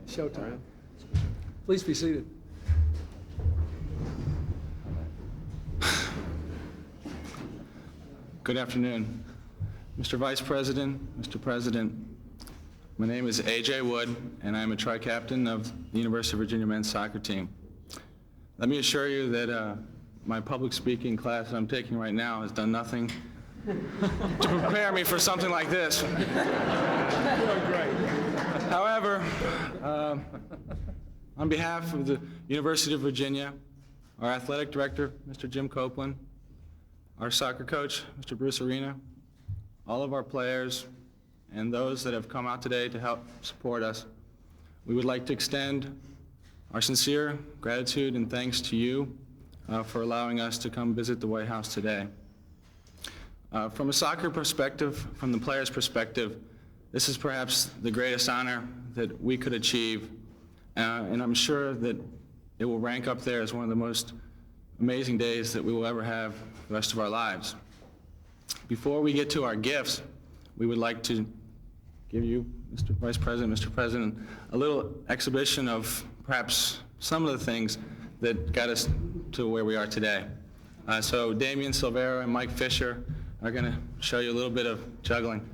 Showtime. Please be seated. Good afternoon. Mr. Vice President, Mr. President, my name is A.J. Wood, and I am a tri-captain of the University of Virginia men's soccer team. Let me assure you that my public speaking class that I'm taking right now has done nothing to prepare me for something like this. However, on behalf of the University of Virginia, our athletic director, Mr. Jim Copeland, our soccer coach, Mr. Bruce Arena, all of our players, and those that have come out today to help support us, we would like to extend our sincere gratitude and thanks to you for allowing us to come visit the White House today. From a soccer perspective, from the players' perspective, this is perhaps the greatest honor that we could achieve, and I'm sure that it will rank up there as one of the most amazing days that we will ever have the rest of our lives. Before we get to our gifts, we would like to give you, Mr. Vice President, Mr. President, a little exhibition of perhaps some of the things that got us to where we are today. So Damian Silvera and Mike Fisher are going to show you a little bit of juggling.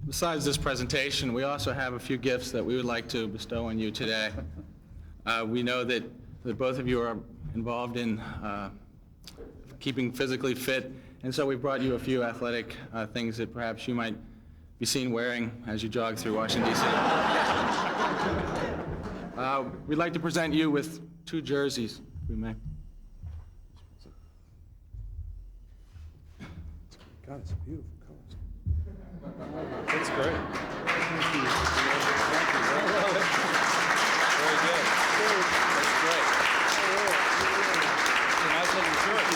Besides this presentation, we also have a few gifts that we would like to bestow on you today. We know that both of you are involved in keeping physically fit, and so we brought you a few athletic things that perhaps you might be seen wearing as you jog through Washington, D.C. We'd like to present you with 2 jerseys, if we may. God, it's beautiful colors. That's great. Thank you. Very good. That's great. It's a nice looking shirt.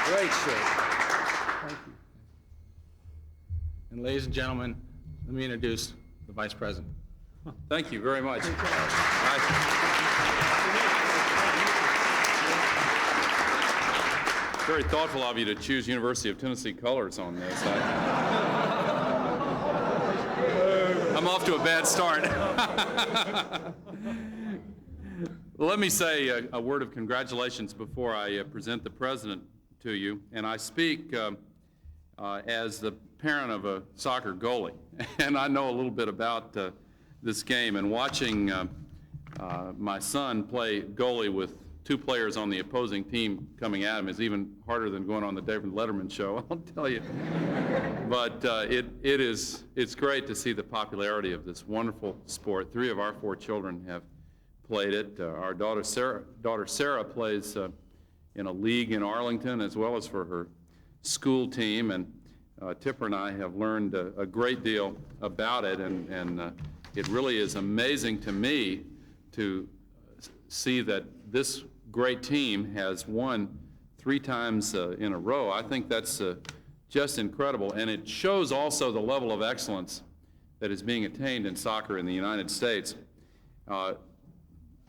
Great shirt. Thank you. And ladies and gentlemen, let me introduce the Vice President. Thank you very much. Very thoughtful of you to choose University of Tennessee colors on this. I'm off to a bad start. Let me say a word of congratulations before I present the president to you. And I speak as the parent of a soccer goalie. And I know a little bit about this game. And watching my son play goalie with 2 players on the opposing team coming at him is even harder than going on the David Letterman show, I'll tell you. But it's great to see the popularity of this wonderful sport. 3 of our 4 children have played it. Our daughter Sarah plays in a league in Arlington as well as for her school team, and Tipper and I have learned a great deal about it, and it really is amazing to me to see that this great team has won 3 times in a row. I think that's just incredible, and it shows also the level of excellence that is being attained in soccer in the United States.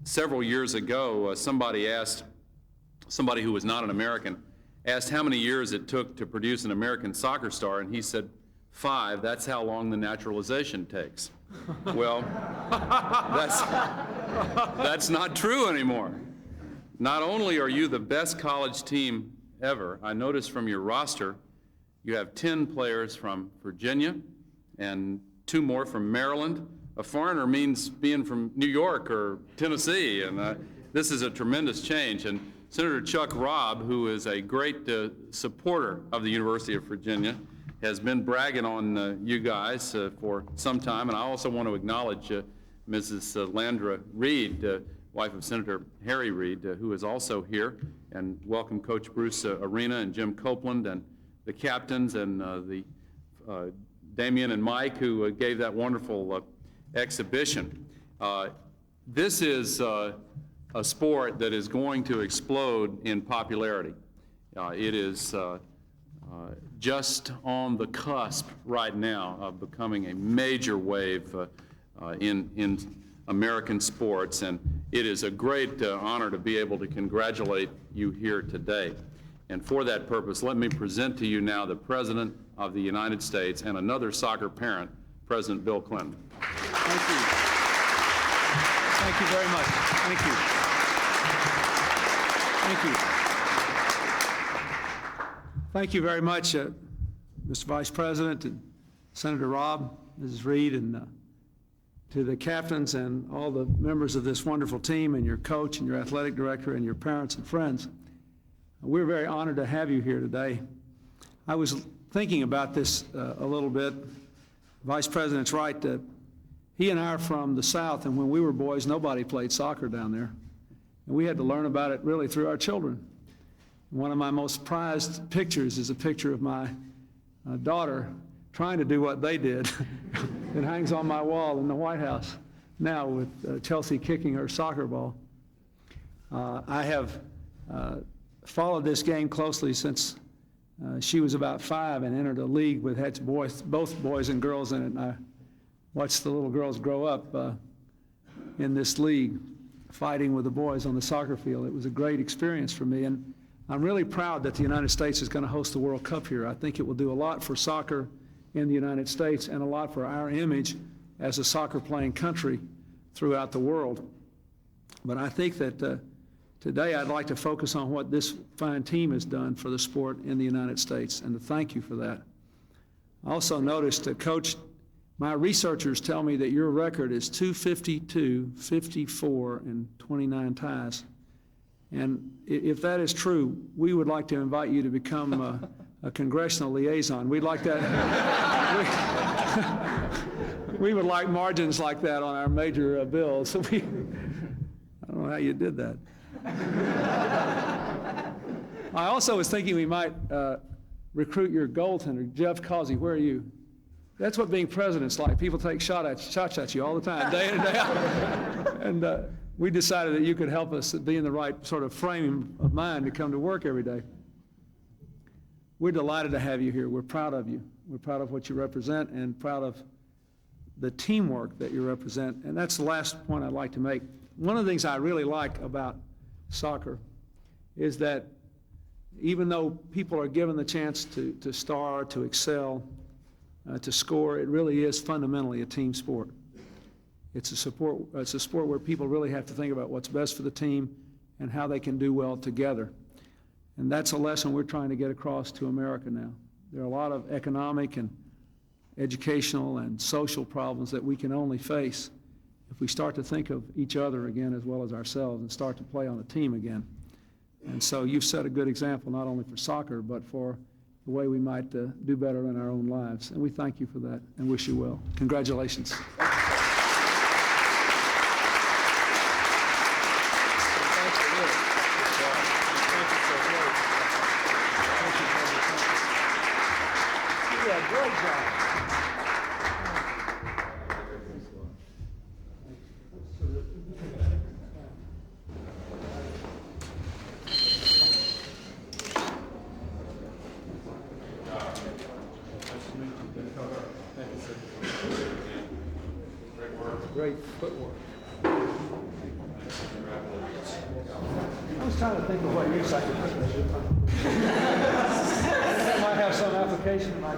Several years ago, somebody who was not an American asked how many years it took to produce an American soccer star, and he said 5. That's how long the naturalization takes. Well, that's not true anymore. Not only are you the best college team ever, I noticed from your roster you have 10 players from Virginia and 2 more from Maryland. A foreigner means being from New York or Tennessee, and this is a tremendous change. And Senator Chuck Robb, who is a great supporter of the University of Virginia, has been bragging on you guys for some time. And I also want to acknowledge Mrs. Landra Reed, wife of Senator Harry Reid, who is also here, and welcome Coach Bruce Arena and Jim Copeland and the captains and Damian and Mike, who gave that wonderful exhibition. This is a sport that is going to explode in popularity. It is just on the cusp right now of becoming a major wave in American sports, and it is a great honor to be able to congratulate you here today. And for that purpose, let me present to you now the President of the United States and another soccer parent, President Bill Clinton. Thank you. Thank you very much. Thank you. Thank you. Thank you very much, Mr. Vice President and Senator Robb, Mrs. Reid, and to the captains and all the members of this wonderful team, and your coach and your athletic director and your parents and friends. We're very honored to have you here today. I was thinking about this a little bit. Vice President's right. He and I are from the South, and when we were boys, nobody played soccer down there. And we had to learn about it really through our children. One of my most prized pictures is a picture of my daughter trying to do what they did. It hangs on my wall in the White House now with Chelsea kicking her soccer ball. I have followed this game closely since she was about 5 and entered a league with had both boys and girls in it. And I watched the little girls grow up in this league, fighting with the boys on the soccer field. It was a great experience for me, and I'm really proud that the United States is going to host the World Cup here. I think it will do a lot for soccer in the United States and a lot for our image as a soccer-playing country throughout the world. But I think that today I'd like to focus on what this fine team has done for the sport in the United States, and to thank you for that. I also noticed, Coach, my researchers tell me that your record is 252, 54, and 29 ties. And if that is true, we would like to invite you to become a congressional liaison. We'd like that. We would like margins like that on our major bills. So I don't know how you did that. I also was thinking we might recruit your goaltender, Jeff Causey. Where are you? That's what being president's like. People take shots at you all the time, day in and day out. And we decided that you could help us be in the right sort of frame of mind to come to work every day. We're delighted to have you here. We're proud of you. We're proud of what you represent and proud of the teamwork that you represent. And that's the last point I'd like to make. One of the things I really like about soccer is that even though people are given the chance to star, to excel, to score, it really is fundamentally a team sport. It's a sport where people really have to think about what's best for the team and how they can do well together. And that's a lesson we're trying to get across to America now. There are a lot of economic and educational and social problems that we can only face if we start to think of each other again as well as ourselves and start to play on a team again. And so you've set a good example not only for soccer but for the way we might do better in our own lives. And we thank you for that and wish you well. Congratulations. Great job. Great footwork. I was trying to think of what use I could put in this. Might have some application in my